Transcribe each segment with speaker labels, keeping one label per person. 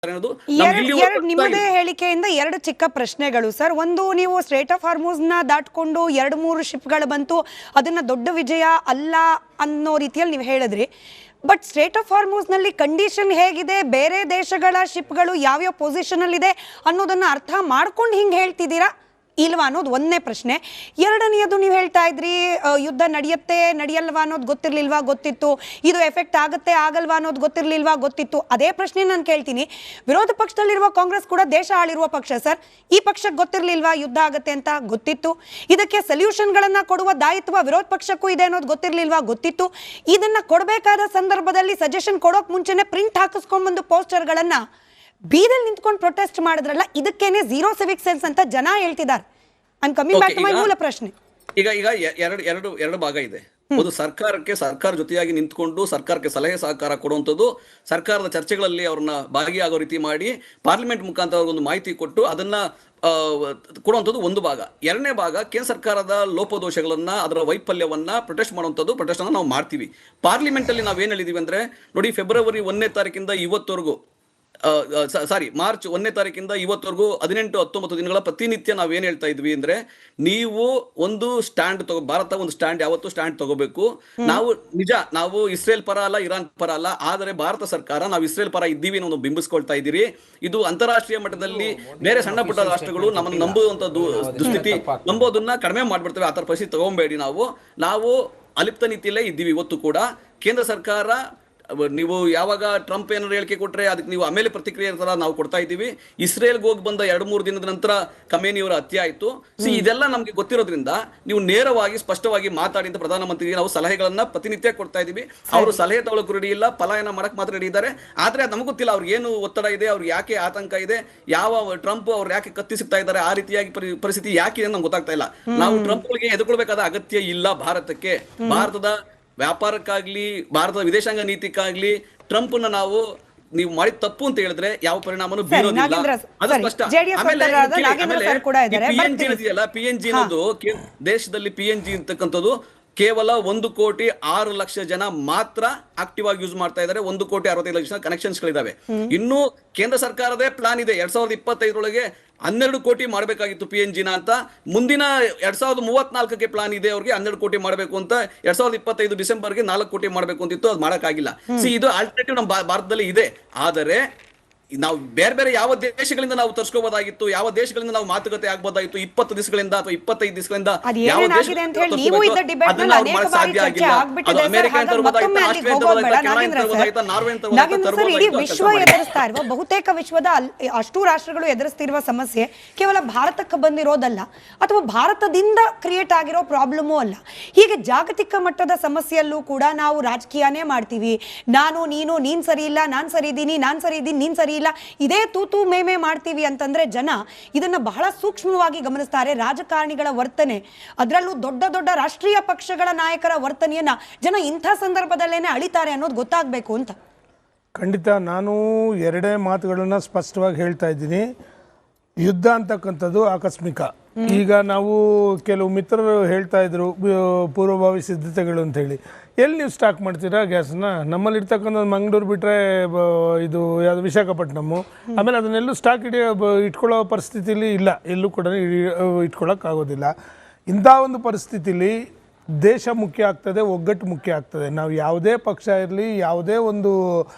Speaker 1: ನಿಮ್ಮದೇ ಹೇಳಿಕೆಯಿಂದ ಎರಡು ಚಿಕ್ಕ ಪ್ರಶ್ನೆಗಳು ಸರ್. ಒಂದು, ನೀವು ಸ್ಟ್ರೇಟ್ ಆಫ್ ಹಾರ್ಮುಜ್ ನ ದಾಟ್ಕೊಂಡು 2-3 ಶಿಪ್ಗಳು ಬಂತು, ಅದನ್ನ ದೊಡ್ಡ ವಿಜಯ ಅಲ್ಲ ಅನ್ನೋ ರೀತಿಯಲ್ಲಿ ನೀವು ಹೇಳಿದ್ರಿ. ಬಟ್ ಸ್ಟ್ರೇಟ್ ಆಫ್ ಹಾರ್ಮುಜ್ ನಲ್ಲಿ ಕಂಡೀಷನ್ ಹೇಗಿದೆ, ಬೇರೆ ದೇಶಗಳ ಶಿಪ್ಗಳು ಯಾವ್ಯಾವ ಪೊಸಿಷನ್ ಅಲ್ಲಿ ಇದೆ ಅನ್ನೋದನ್ನ ಅರ್ಥ ಮಾಡ್ಕೊಂಡು ಹಿಂಗೆ ಹೇಳ್ತಿದ್ದೀರಾ ಇಲ್ವಾ ಅನ್ನೋದು ಒಂದನೇ ಪ್ರಶ್ನೆ. ಎರಡನೆಯದು, ನೀವು ಹೇಳ್ತಾ ಇದ್ರಿ ಯುದ್ಧ ನಡೆಯುತ್ತೆ ನಡೆಯಲ್ವಾ ಅನ್ನೋದು ಗೊತ್ತಿರ್ಲಿಲ್ವಾ, ಗೊತ್ತಿತ್ತು. ಇದು ಎಫೆಕ್ಟ್ ಆಗುತ್ತೆ ಆಗಲ್ವಾ ಅನ್ನೋದು ಗೊತ್ತಿರ್ಲಿಲ್ವಾ, ಗೊತ್ತಿತ್ತು. ಅದೇ ಪ್ರಶ್ನೆ ನಾನು ಕೇಳ್ತೀನಿ, ವಿರೋಧ ಪಕ್ಷದಲ್ಲಿರುವ ಕಾಂಗ್ರೆಸ್ ಕೂಡ ದೇಶ ಆಳಿರುವ ಪಕ್ಷ ಸರ್. ಈ ಪಕ್ಷಕ್ಕೆ ಗೊತ್ತಿರ್ಲಿಲ್ವಾ ಯುದ್ಧ ಆಗುತ್ತೆ ಅಂತ? ಗೊತ್ತಿತ್ತು. ಇದಕ್ಕೆ ಸೊಲ್ಯೂಷನ್ಗಳನ್ನ ಕೊಡುವ ದಾಯಿತ್ವ ವಿರೋಧ ಪಕ್ಷಕ್ಕೂ ಇದೆ ಅನ್ನೋದು ಗೊತ್ತಿರ್ಲಿಲ್ವಾ? ಗೊತ್ತಿತ್ತು. ಇದನ್ನ ಕೊಡಬೇಕಾದ ಸಂದರ್ಭದಲ್ಲಿ ಸಜೆಷನ್ ಕೊಡೋಕ್ ಮುಂಚೆನೆ ಪ್ರಿಂಟ್ ಹಾಕಿಸ್ಕೊಂಡ್ ಬಂದು ಪೋಸ್ಟರ್ಗಳನ್ನ ಬೀದಲ್ಲಿ ನಿಂತ್ಕೊಂಡು ಪ್ರೊಟೆಸ್ಟ್ ಮಾಡಿದ್ರಲ್ಲ, ಇದಕ್ಕೇನೆ ಝೀರೋ ಸಿವಿಕ್ ಸೆನ್ಸ್ ಅಂತ ಜನ ಹೇಳ್ತಿದ್ದಾರೆ. I coming back to my ಮೂಲ ಪ್ರಶ್ನೆ.
Speaker 2: ಈಗ ಎರಡು ಭಾಗ ಇದೆ. ಒಂದು, ಸರ್ಕಾರ ಜೊತೆಯಾಗಿ ನಿಂತ್ಕೊಂಡು ಸರ್ಕಾರಕ್ಕೆ ಸಲಹೆ ಸಹಕಾರ ಕೊಡುವಂಥದ್ದು, ಸರ್ಕಾರದ ಚರ್ಚೆಗಳಲ್ಲಿ ಅವ್ರನ್ನ ಭಾಗಿಯಾಗೋ ರೀತಿ ಮಾಡಿ ಪಾರ್ಲಿಮೆಂಟ್ ಮುಖಾಂತರ ಒಂದು ಮಾಹಿತಿ ಕೊಟ್ಟು ಅದನ್ನ ಕೊಡುವಂಥದ್ದು ಒಂದು ಭಾಗ. ಎರಡನೇ ಭಾಗ, ಕೇಂದ್ರ ಸರ್ಕಾರದ ಲೋಪದೋಷಗಳನ್ನ, ಅದರ ವೈಫಲ್ಯವನ್ನ ಪ್ರೊಟೆಸ್ಟ್ ಮಾಡುವಂಥದ್ದು. ಪ್ರೊಟೆಸ್ಟ್ ಅನ್ನ ನಾವು ಮಾಡ್ತೀವಿ. ಪಾರ್ಲಿಮೆಂಟ್ ಅಲ್ಲಿ ನಾವೇನ್ ಹೇಳಿದೀವಿ ಅಂದ್ರೆ, ನೋಡಿ, ಫೆಬ್ರವರಿ 1ನೇ ತಾರೀಕಿಂದ ಇವತ್ತವರೆಗೂ, ಮಾರ್ಚ್ 1ನೇ ತಾರೀಕಿಂದ ಇವತ್ತವರೆಗೂ 18-19 ದಿನಗಳ ಪ್ರತಿನಿತ್ಯ ನಾವೇನ್ ಹೇಳ್ತಾ ಇದ್ವಿ ಅಂದ್ರೆ, ನೀವು ಒಂದು ಸ್ಟ್ಯಾಂಡ್ ಭಾರತ ಒಂದು ಸ್ಟ್ಯಾಂಡ್ ಯಾವತ್ತೂ ಸ್ಟ್ಯಾಂಡ್ ತಗೋಬೇಕು. ನಾವು ಇಸ್ರೇಲ್ ಪರ ಅಲ್ಲ, ಇರಾನ್ ಪರ ಅಲ್ಲ, ಆದರೆ ಭಾರತ ಸರ್ಕಾರ ನಾವು ಇಸ್ರೇಲ್ ಪರ ಇದ್ದೀವಿ ಅನ್ನೋದು ಬಿಂಬಿಸ್ಕೊಳ್ತಾ ಇದ್ದೀರಿ. ಇದು ಅಂತಾರಾಷ್ಟ್ರೀಯ ಮಟ್ಟದಲ್ಲಿ ಬೇರೆ ಸಣ್ಣ ಪುಟ್ಟ ರಾಷ್ಟ್ರಗಳು ನಮ್ಮನ್ನು ನಂಬುವಂತ ದುಸ್ಥಿತಿ, ನಂಬೋದನ್ನ ಕಡಿಮೆ ಮಾಡ್ಬಿಡ್ತೇವೆ. ಆ ತರ ಪರಿಸ್ಥಿತಿ ತಗೊಂಬೇಡಿ. ನಾವು ಅಲಿಪ್ತ ನೀತಿಯಲ್ಲೇ ಇದ್ದೀವಿ ಇವತ್ತು ಕೂಡ. ಕೇಂದ್ರ ಸರ್ಕಾರ, ನೀವು ಯಾವಾಗ ಟ್ರಂಪ್ ಏನಾದ್ರು ಹೇಳಿಕೆ ಕೊಟ್ರೆ ಅದಕ್ಕೆ ನೀವು ಆಮೇಲೆ ಪ್ರತಿಕ್ರಿಯೆ ತರ ನಾವು ಕೊಡ್ತಾ ಇದ್ದೀವಿ. ಇಸ್ರೇಲ್ಗೆ ಹೋಗಿ ಬಂದ 2-3 ದಿನದ ನಂತರ ಖಮೇನಿಯವರ ಹತ್ಯೆ ಆಯ್ತು. ಇದೆಲ್ಲ ನಮ್ಗೆ ಗೊತ್ತಿರೋದ್ರಿಂದ ನೀವು ನೇರವಾಗಿ ಸ್ಪಷ್ಟವಾಗಿ ಮಾತಾಡಿ ಅಂತ ಪ್ರಧಾನಮಂತ್ರಿಗೆ ನಾವು ಸಲಹೆಗಳನ್ನ ಪ್ರತಿನಿತ್ಯ ಕೊಡ್ತಾ ಇದ್ದೀವಿ. ಅವರು ಸಲಹೆ ತಗೊಳ್ಳೋಕೆ ರೆಡಿ ಇಲ್ಲ, ಪಲಾಯನ ಮಾಡಕ್ ಮಾತ್ರ ರೆಡಿ ಇದ್ದಾರೆ. ಆದ್ರೆ ಅದು ನಮ್ಗೆ ಗೊತ್ತಿಲ್ಲ ಅವ್ರಿಗೆ ಏನು ಒತ್ತಡ ಇದೆ, ಅವ್ರಿಗೆ ಯಾಕೆ ಆತಂಕ ಇದೆ, ಯಾವ ಟ್ರಂಪ್ ಅವ್ರು ಯಾಕೆ ಕತ್ತಿ ಸಿಗ್ತಾ ಇದ್ದಾರೆ, ಆ ರೀತಿಯಾಗಿ ಪರಿಸ್ಥಿತಿ ಯಾಕೆ ನಮ್ಗೆ ಗೊತ್ತಾಗ್ತಾ ಇಲ್ಲ. ನಾವು ಟ್ರಂಪ್ಗಳಿಗೆ ಎದುರ್ಕೊಳ್ಬೇಕಾದ ಅಗತ್ಯ ಇಲ್ಲ ಭಾರತಕ್ಕೆ. ಭಾರತದ ವ್ಯಾಪಾರಕ್ಕಾಗ್ಲಿ, ಭಾರತದ ವಿದೇಶಾಂಗ ನೀತಿಕ್ಕಾಗ್ಲಿ ಟ್ರಂಪ್ನ ನೀವು ಮಾಡಿದ ತಪ್ಪು ಅಂತ ಹೇಳಿದ್ರೆ ಯಾವ ಪರಿಣಾಮನೂ ಬೀರೋದಿಲ್ಲ. ಅದು ಸ್ಪಷ್ಟ. ಆಮೇಲೆ PNG ಅನ್ನೋದು, ದೇಶದಲ್ಲಿ PNG ಅಂತಕ್ಕಂಥದ್ದು ಕೇವಲ 1,06,00,000 ಜನ ಮಾತ್ರ ಆಕ್ಟಿವ್ ಆಗಿ ಯೂಸ್ ಮಾಡ್ತಾ ಇದ್ದಾರೆ. 1,65,00,000 ಕನೆಕ್ಷನ್ಸ್ ಗಳಿದಾವೆ. ಇನ್ನು ಕೇಂದ್ರ ಸರ್ಕಾರದೇ ಪ್ಲಾನ್ ಇದೆ 2025 12 ಕೋಟಿ ಮಾಡಬೇಕಾಗಿತ್ತು PNG ಅಂತ. ಮುಂದಿನ 2034ಕ್ಕೆ ಪ್ಲಾನ್ ಇದೆ ಅವ್ರಿಗೆ 12 ಕೋಟಿ ಮಾಡಬೇಕು ಅಂತ. 2025 ಡಿಸೆಂಬರ್ಗೆ 4 ಕೋಟಿ ಮಾಡಬೇಕು ಅಂತಿತ್ತು, ಅದು ಮಾಡೋಕ್ಕಾಗಿಲ್ಲ. ಇದು ಆಲ್ಟರ್ನೇಟಿವ್ ನಮ್ಮ ಭಾರತದಲ್ಲಿ ಇದೆ. ಆದರೆ ನಾವು ಬೇರೆ ಯಾವ ದೇಶಗಳಿಂದ ನಾವು ತರಿಸ್ಕೋಬಹುದಾಗಿತ್ತು, ಯಾವ ದೇಶಗಳಿಂದ ನಾವು ಮಾತುಕತೆ ಆಗ್ಬೋದಾಗಿತ್ತು 20 ದಿವಸಗಳಿಂದ ಅಥವಾ 25 ದಿವಸಗಳಿಂದ. ಯಾವ
Speaker 1: ವಿಶ್ವ ಎದುರಿಸ್ತಾ ಇರುವ, ಬಹುತೇಕ ವಿಶ್ವದ ಅಷ್ಟು ರಾಷ್ಟ್ರಗಳು ಎದುರಿಸ್ತಿರುವ ಸಮಸ್ಯೆ ಕೇವಲ ಭಾರತಕ್ಕೆ ಬಂದಿರೋದಲ್ಲ, ಅಥವಾ ಭಾರತದಿಂದ ಕ್ರಿಯೇಟ್ ಆಗಿರೋ ಪ್ರಾಬ್ಲಮೂ ಅಲ್ಲ. ಹೀಗೆ ಜಾಗತಿಕ ಮಟ್ಟದ ಸಮಸ್ಯೆಯಲ್ಲೂ ಕೂಡ ನಾವು ರಾಜಕೀಯನೇ ಮಾಡ್ತೀವಿ. ನಾನು ನೀನು, ನೀನ್ ಸರಿ ಇಲ್ಲ, ನಾನ್ ಸರಿ ಇದ್ದೀನಿ, ನಾನ್ ಸರಿ ಇದ್ದೀನಿ, ನೀನ್ ಸರಿ ಇಲ್ಲ, ಇದೇ ತೂತು ಮೇಮೆ ಮಾಡ್ತೀವಿ ಅಂತಂದ್ರೆ ಜನ ಇದನ್ನ ಬಹಳ ಸೂಕ್ಷ್ಮವಾಗಿ ಗಮನಿಸ್ತಾರೆ. ರಾಜಕಾರಣಿಗಳ ವರ್ತನೆ, ಅದರಲ್ಲೂ ದೊಡ್ಡ ದೊಡ್ಡ ರಾಷ್ಟ್ರೀಯ ಪಕ್ಷಗಳ ನಾಯಕರ ವರ್ತನೆಯನ್ನ ಜನ ಇಂಥ ಸಂದರ್ಭದಲ್ಲೇನೆ ಅಳಿತಾರೆ ಅನ್ನೋದು ಗೊತ್ತಾಗಬೇಕು ಅಂತ.
Speaker 3: ಖಂಡಿತ ನಾನು ಎರಡೇ ಮಾತುಗಳನ್ನ ಸ್ಪಷ್ಟವಾಗಿ ಹೇಳ್ತಾ ಇದ್ದೀನಿ. ಯುದ್ಧ ಅಂತಕ್ಕಂಥದ್ದು ಆಕಸ್ಮಿಕ. ಈಗ ನಾವು ಕೆಲವು ಮಿತ್ರರು ಹೇಳ್ತಾ ಇದ್ರು ಪೂರ್ವಭಾವಿ ಸಿದ್ಧತೆಗಳು ಅಂತ ಹೇಳಿ. ಎಲ್ಲಿ ನೀವು ಸ್ಟಾಕ್ ಮಾಡ್ತೀರಾ ಗ್ಯಾಸ್ನ? ನಮ್ಮಲ್ಲಿ ಇರ್ತಕ್ಕಂಥ ಮಂಗಳೂರು ಬಿಟ್ಟರೆ ಇದು ಯಾವುದು ವಿಶಾಖಪಟ್ಟಣಮ್ಮು, ಆಮೇಲೆ ಅದನ್ನೆಲ್ಲೂ ಸ್ಟಾಕ್ ಇಟ್ಕೊಳ್ಳೋ ಪರಿಸ್ಥಿತಿಲಿ ಇಲ್ಲ, ಎಲ್ಲೂ ಕೂಡ ಇಟ್ಕೊಳ್ಳೋಕ್ಕಾಗೋದಿಲ್ಲ. ಇಂಥ ಒಂದು ಪರಿಸ್ಥಿತಿಲಿ ದೇಶ ಮುಖ್ಯ ಆಗ್ತದೆ, ಒಗ್ಗಟ್ಟು ಮುಖ್ಯ ಆಗ್ತದೆ. ನಾವು ಯಾವುದೇ ಪಕ್ಷ ಇರಲಿ, ಯಾವುದೇ ಒಂದು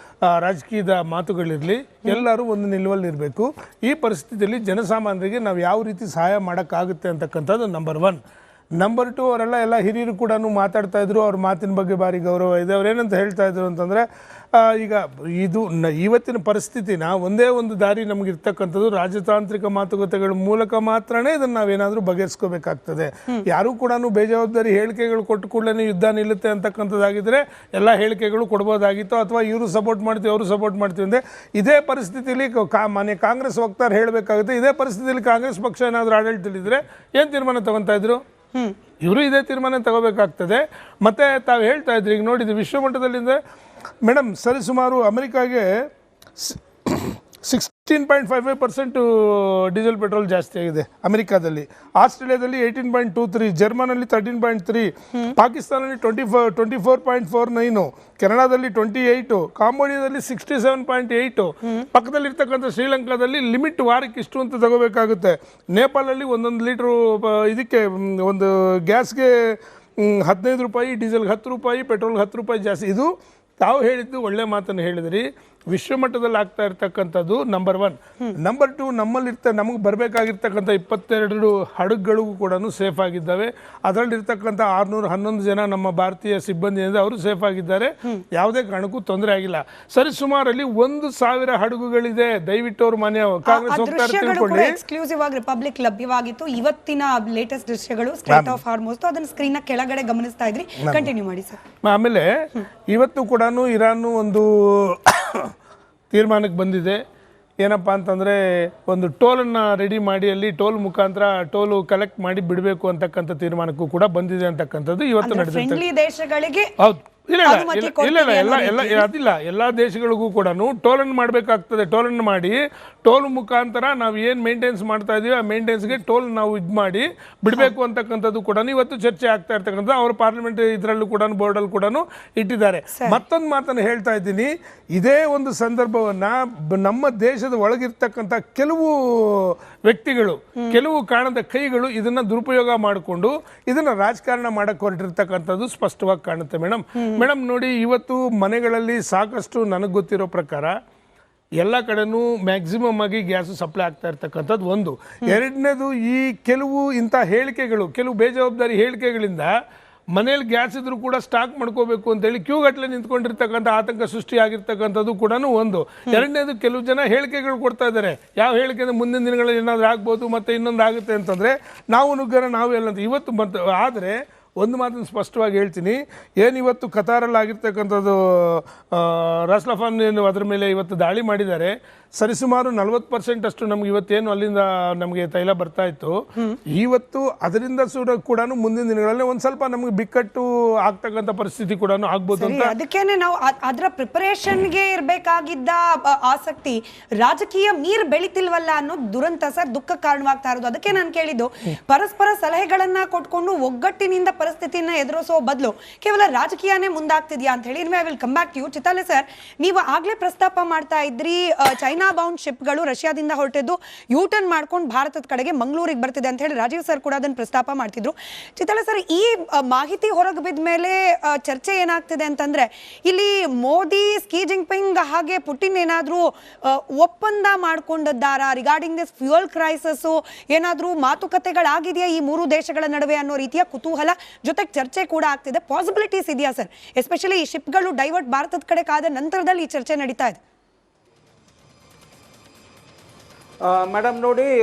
Speaker 3: ರಾಜಕೀಯದ ಮಾತುಗಳಿರಲಿ, ಎಲ್ಲರೂ ಒಂದು ನಿಲುವಲ್ಲಿರಬೇಕು. ಈ ಪರಿಸ್ಥಿತಿಯಲ್ಲಿ ಜನಸಾಮಾನ್ಯರಿಗೆ ನಾವು ಯಾವ ರೀತಿ ಸಹಾಯ ಮಾಡೋಕ್ಕಾಗುತ್ತೆ ಅಂತಕ್ಕಂಥದ್ದು ನಂಬರ್ 1. ನಂಬರ್ 2, ಅವರೆಲ್ಲ ಹಿರಿಯರು ಕೂಡ ಮಾತಾಡ್ತಾ ಇದ್ರು, ಅವ್ರ ಮಾತಿನ ಬಗ್ಗೆ ಭಾರಿ ಗೌರವ ಇದೆ. ಅವ್ರೇನಂತ ಹೇಳ್ತಾ ಇದ್ರು ಅಂತಂದರೆ, ಈಗ ಇದು ಇವತ್ತಿನ ಪರಿಸ್ಥಿತಿನ ಒಂದೇ ಒಂದು ದಾರಿ ನಮಗಿರ್ತಕ್ಕಂಥದ್ದು ರಾಜತಾಂತ್ರಿಕ ಮಾತುಕತೆಗಳ ಮೂಲಕ ಮಾತ್ರನೇ ಇದನ್ನು ನಾವೇನಾದರೂ ಬಗೆಹರಿಸ್ಕೋಬೇಕಾಗ್ತದೆ. ಯಾರೂ ಕೂಡ ಬೇಜವಾಬ್ದಾರಿ ಹೇಳಿಕೆಗಳು ಕೊಟ್ಟು ಕೂಡಲೇ ಯುದ್ಧ ನಿಲ್ಲುತ್ತೆ ಅಂತಕ್ಕಂಥದ್ದಾಗಿದ್ದರೆ ಎಲ್ಲ ಹೇಳಿಕೆಗಳು ಕೊಡ್ಬೋದಾಗಿತ್ತು, ಅಥವಾ ಇವರು ಸಪೋರ್ಟ್ ಮಾಡ್ತೀವಿ ಅವರು ಸಪೋರ್ಟ್ ಮಾಡ್ತೀವಿ ಅಂದರೆ. ಇದೇ ಪರಿಸ್ಥಿತಿಯಲ್ಲಿ ಮನೆ ಕಾಂಗ್ರೆಸ್ ವಕ್ತಾರ ಹೇಳಬೇಕಾಗುತ್ತೆ, ಇದೇ ಪರಿಸ್ಥಿತಿಯಲ್ಲಿ ಕಾಂಗ್ರೆಸ್ ಪಕ್ಷ ಏನಾದರೂ ಆಡಳಿತದಲ್ಲಿದ್ದರೆ ಏನು ತೀರ್ಮಾನ ತಗೊತಾ ಇದ್ರು? ಇವರು ಇದೇ ತೀರ್ಮಾನ ತಗೋಬೇಕಾಗ್ತದೆ. ಮತ್ತು ತಾವು ಹೇಳ್ತಾ ಇದ್ರಿ, ಈಗ ನೋಡಿದ್ವಿ ವಿಶ್ವಮಟ್ಟದಲ್ಲಿಂದ ಮೇಡಮ್, ಸರಿಸುಮಾರು ಅಮೆರಿಕಾಗೆ 16.55% ಡೀಸೆಲ್ ಪೆಟ್ರೋಲ್ ಜಾಸ್ತಿ ಆಗಿದೆ ಅಮೆರಿಕಾದಲ್ಲಿ. ಆಸ್ಟ್ರೇಲಿಯಾದಲ್ಲಿ 18.23, ಜರ್ಮನಲ್ಲಿ 13.3, ಪಾಕಿಸ್ತಾನಲ್ಲಿ 24.49, ಕೆನಡಾದಲ್ಲಿ 28, ಕಾಂಬೋಡಿಯಾದಲ್ಲಿ 67.8, ಪಕ್ಕದಲ್ಲಿರ್ತಕ್ಕಂಥ ಶ್ರೀಲಂಕಾದಲ್ಲಿ ಲಿಮಿಟ್ ವಾರಕ್ಕೆ ಇಷ್ಟು ಅಂತ ತಗೋಬೇಕಾಗುತ್ತೆ. ನೇಪಾಳಲ್ಲಿ ಒಂದೊಂದು ಲೀಟ್ರು ಇದಕ್ಕೆ ಒಂದು ಗ್ಯಾಸ್ಗೆ 15 ರೂಪಾಯಿ, ಡೀಸೆಲ್ಗೆ 10 ರೂಪಾಯಿ, ಪೆಟ್ರೋಲ್ಗೆ 10 ರೂಪಾಯಿ ಜಾಸ್ತಿ. ಇದು ತಾವು ಹೇಳಿದ್ದು ಒಳ್ಳೆ ಮಾತನ್ನು ಹೇಳಿದ್ರಿ. ವಿಶ್ವಮಟ್ಟದಲ್ಲಿ ಆಗ್ತಾ ಇರ್ತಕ್ಕಂಥದ್ದು ನಂಬರ್ 1. ನಂಬರ್ 2, ನಮಗೆ ಬರಬೇಕಾಗಿರ್ತಕ್ಕಂಥ 22 ಹಡಗುಗಳಿಗೂ ಕೂಡ ಸೇಫ್ ಆಗಿದ್ದಾವೆ. ಅದರಲ್ಲಿರ್ತಕ್ಕಂಥ 611 ಜನ ನಮ್ಮ ಭಾರತೀಯ ಸಿಬ್ಬಂದಿ ಏನಿದೆ ಅವರು ಸೇಫ್ ಆಗಿದ್ದಾರೆ. ಯಾವುದೇ ಕಾರಣಕ್ಕೂ ತೊಂದರೆ ಆಗಿಲ್ಲ. ಸರಿಸುಮಾರಲ್ಲಿ 1,000 ಹಡಗುಗಳಿದೆ. ದಯವಿಟ್ಟು ಅವ್ರ ಮನೆ ಕಾಂಗ್ರೆಸ್ ಹೋಗ್ತಾ ತಿಳ್ಕೊಳ್ಳಿ.
Speaker 1: ಎಕ್ಸ್ಕ್ಲೂಸಿವ್ ಆಗಿ ರಿಪಬ್ಲಿಕ್ ಲಭ್ಯವಾಗಿತ್ತು. ಇವತ್ತಿನ ಲೇಟೆಸ್ಟ್ ದೃಶ್ಯಗಳು ಸ್ಟ್ರೇಟ್ ಆಫ್ ಹಾರ್ಮುಜ್, ಅದನ್ನ ಸ್ಕ್ರೀನ್ ಕೆಳಗಡೆ ಗಮನಿಸ್ತಾ ಇದ್ರಿ. ಕಂಟಿನ್ಯೂ ಮಾಡಿ ಸರ್.
Speaker 3: ಆಮೇಲೆ ಇವತ್ತು ಕೂಡ ಇರಾನ್ ಒಂದು ತೀರ್ಮಾನಕ್ಕೆ ಬಂದಿದೆ. ಏನಪ್ಪ ಅಂತಂದರೆ ಒಂದು ಟೋಲನ್ನು ರೆಡಿ ಮಾಡಿ ಅಲ್ಲಿ ಟೋಲ್ ಮುಖಾಂತರ ಟೋಲು ಕಲೆಕ್ಟ್ ಮಾಡಿ ಬಿಡಬೇಕು ಅಂತಕ್ಕಂಥ ತೀರ್ಮಾನಕ್ಕೂ ಕೂಡ ಬಂದಿದೆ ಅಂತಕ್ಕಂಥದ್ದು ಇವತ್ತು ನಡೆದಿದೆ.
Speaker 1: ದೇಶಗಳಿಗೆ
Speaker 3: ಹೌದು, ಅದಿಲ್ಲ, ಎಲ್ಲ ದೇಶಗಳಿಗೂ ಕೂಡ ಟೋಲನ್ನು ಮಾಡಬೇಕಾಗ್ತದೆ. ಟೋಲನ್ನು ಮಾಡಿ ಟೋಲ್ ಮುಖಾಂತರ ನಾವು ಏನು ಮೇಂಟೆನ್ಸ್ ಮಾಡ್ತಾ ಇದೀವಿ ಆ ಮೇಂಟೆನ್ಸ್ಗೆ ಟೋಲ್ ನಾವು ಇದು ಮಾಡಿ ಬಿಡಬೇಕು ಅಂತಕ್ಕಂಥದ್ದು ಕೂಡ ಇವತ್ತು ಚರ್ಚೆ ಆಗ್ತಾ ಇರ್ತಕ್ಕಂಥ ಅವ್ರ ಪಾರ್ಲಿಮೆಂಟ್ ಇದರಲ್ಲೂ ಕೂಡ ಬೋರ್ಡಲ್ಲಿ ಕೂಡ ಇಟ್ಟಿದ್ದಾರೆ. ಮತ್ತೊಂದು ಮಾತನ್ನು ಹೇಳ್ತಾ ಇದ್ದೀನಿ, ಇದೇ ಒಂದು ಸಂದರ್ಭವನ್ನ ನಮ್ಮ ದೇಶದ ಒಳಗಿರ್ತಕ್ಕಂಥ ಕೆಲವು ವ್ಯಕ್ತಿಗಳು, ಕೆಲವು ಕಾಣದ ಕೈಗಳು ಇದನ್ನ ದುರುಪಯೋಗ ಮಾಡಿಕೊಂಡು ಇದನ್ನ ರಾಜಕಾರಣ ಮಾಡಕ್ಕೆ ಹೊರಟಿರ್ತಕ್ಕಂಥದ್ದು ಸ್ಪಷ್ಟವಾಗಿ ಕಾಣುತ್ತೆ. ಮೇಡಮ್ ನೋಡಿ, ಇವತ್ತು ಮನೆಗಳಲ್ಲಿ ಸಾಕಷ್ಟು ನನಗೆ ಗೊತ್ತಿರೋ ಪ್ರಕಾರ ಎಲ್ಲ ಕಡೆನೂ ಮ್ಯಾಕ್ಸಿಮಮ್ ಆಗಿ ಗ್ಯಾಸು ಸಪ್ಲೈ ಆಗ್ತಾ ಇರ್ತಕ್ಕಂಥದ್ದು ಒಂದು. ಎರಡನೇದು, ಈ ಕೆಲವು ಇಂಥ ಹೇಳಿಕೆಗಳು, ಕೆಲವು ಬೇಜವಾಬ್ದಾರಿ ಹೇಳಿಕೆಗಳಿಂದ ಮನೇಲಿ ಗ್ಯಾಸ್ ಇದ್ರೂ ಕೂಡ ಸ್ಟಾಕ್ ಮಾಡ್ಕೋಬೇಕು ಅಂತೇಳಿ ಕ್ಯೂಗಟ್ಟಲೆ ನಿಂತ್ಕೊಂಡಿರ್ತಕ್ಕಂಥ ಆತಂಕ ಸೃಷ್ಟಿ ಆಗಿರ್ತಕ್ಕಂಥದ್ದು ಕೂಡ ಒಂದು. ಎರಡನೇದು, ಕೆಲವು ಜನ ಹೇಳಿಕೆಗಳು ಕೊಡ್ತಾ ಇದ್ದಾರೆ. ಯಾವ ಹೇಳಿಕೆ ಅಂದ್ರೆ ಮುಂದಿನ ದಿನಗಳಲ್ಲಿ ಏನಾದರೂ ಆಗ್ಬೋದು, ಮತ್ತೆ ಇನ್ನೊಂದು ಆಗುತ್ತೆ ಅಂತಂದರೆ ನಾವು ನುಗ್ಗರ ನಾವು ಎಲ್ಲ ಅಂತ ಇವತ್ತು ಮತ್ತೆ. ಆದರೆ ಒಂದು ಮಾತನ್ನು ಸ್ಪಷ್ಟವಾಗಿ ಹೇಳ್ತೀನಿ, ಏನಿವತ್ತು ಕತಾರಲ್ಲಿ ಆಗಿರ್ತಕ್ಕಂಥದ್ದು ರಸ್ಲಫಾನ್ ಏನು ಅದರ ಮೇಲೆ ಇವತ್ತು ದಾಳಿ ಮಾಡಿದ್ದಾರೆ. ಸರಿಸುಮಾರು 40% ಅಷ್ಟು ನಮ್ಗೆ ಇವತ್ತೇನು ಅಲ್ಲಿಂದ ನಮಗೆ ತೈಲ ಬರ್ತಾ ಇತ್ತು, ಇವತ್ತು ಅದರಿಂದ ಕೂಡ ಮುಂದಿನ ದಿನಗಳಲ್ಲಿ ಒಂದ್ ಸ್ವಲ್ಪ ನಮ್ಗೆ ಬಿಕ್ಕಟ್ಟು ಆಗ್ತಕ್ಕಂಥ ಪರಿಸ್ಥಿತಿ ಕೂಡ ಆಗ್ಬೋದು ಅಂತ.
Speaker 1: ಅದಕ್ಕೇನೆ ನಾವು ಅದರ ಪ್ರಿಪರೇಷನ್ಗೆ ಇರಬೇಕಾಗಿದ್ದ ಆಸಕ್ತಿ ರಾಜಕೀಯ ಮೀರ್ ಬೆಳಿತಿಲ್ವಲ್ಲ ಅನ್ನೋ ದುರಂತ ಸರ್, ದುಃಖ ಕಾರಣವಾಗ್ತಾ ಇರೋದು. ಅದಕ್ಕೆ ನಾನು ಕೇಳಿದ್ದು, ಪರಸ್ಪರ ಸಲಹೆಗಳನ್ನ ಕೊಟ್ಕೊಂಡು ಒಗ್ಗಟ್ಟಿನಿಂದ ಪರಿಸ್ಥಿತಿಯನ್ನ ಎದುರಿಸೋ ಬದಲು ಕೇವಲ ರಾಜಕೀಯನೇ ಮುಂದಾಗ್ತಿದ್ಯಾ ಅಂತ ಹೇಳಿ. I will come back to you. Chitale sir, ನೀವು ಆಗ್ಲೇ ಪ್ರಸ್ತಾಪ ಮಾಡ್ತಾ ಇದ್ರಿ, ಚೈನಾ ಬೌಂಡ್ ಶಿಪ್ಗಳು ರಷ್ಯಾದಿಂದ ಹೊರಟಿದ್ದು ಯೂಟರ್ನ್ ಮಾಡ್ಕೊಂಡು ಭಾರತದ ಕಡೆಗೆ ಮಂಗಳೂರಿಗೆ ಬರ್ತಿದೆ ಅಂತ ಹೇಳಿ ರಾಜೀವ್ ಸರ್ ಕೂಡ ಅದನ್ನು ಪ್ರಸ್ತಾಪ ಮಾಡ್ತಿದ್ರು. ಚಿತಾಲೆ ಸರ್, ಈ ಮಾಹಿತಿ ಹೊರಗೆ ಬಿದ್ದ ಮೇಲೆ ಚರ್ಚೆ ಏನಾಗ್ತಿದೆ ಅಂತಂದ್ರೆ, ಇಲ್ಲಿ ಮೋದಿ, ಸ್ಕಿ ಜಿನ್ಪಿಂಗ್ ಹಾಗೆ ಪುಟಿನ್ ಏನಾದ್ರೂ ಒಪ್ಪಂದ ಮಾಡ್ಕೊಂಡಿದ್ದಾರಾ ರಿಗಾರ್ಡಿಂಗ್ ದಿಸ್ ಫ್ಯೂಯಲ್ ಕ್ರೈಸಿಸ್? ಏನಾದ್ರೂ ಮಾತುಕತೆಗಳಾಗಿದೆಯಾ ಈ ಮೂರು ದೇಶಗಳ ನಡುವೆ ಅನ್ನೋ ರೀತಿಯ ಕುತೂಹಲ ಜೊತೆಗೆ ಚರ್ಚೆ ಕೂಡ ಆಗ್ತಿದೆ. ಪಾಸಿಬಿಲಿಟೀಸ್ ಇದೆಯಾ ಸರ್, ಎಸ್ಪೆಷಲಿ ಈ ಶಿಪ್ಗಳು ಡೈವರ್ಟ್ ಭಾರತದ ಕಡೆ ಕಾದ ನಂತರದಲ್ಲಿ ಈ ಚರ್ಚೆ ನಡೀತಾ ಇದೆ?
Speaker 4: ಮೇಡಮ್ ನೋಡಿ,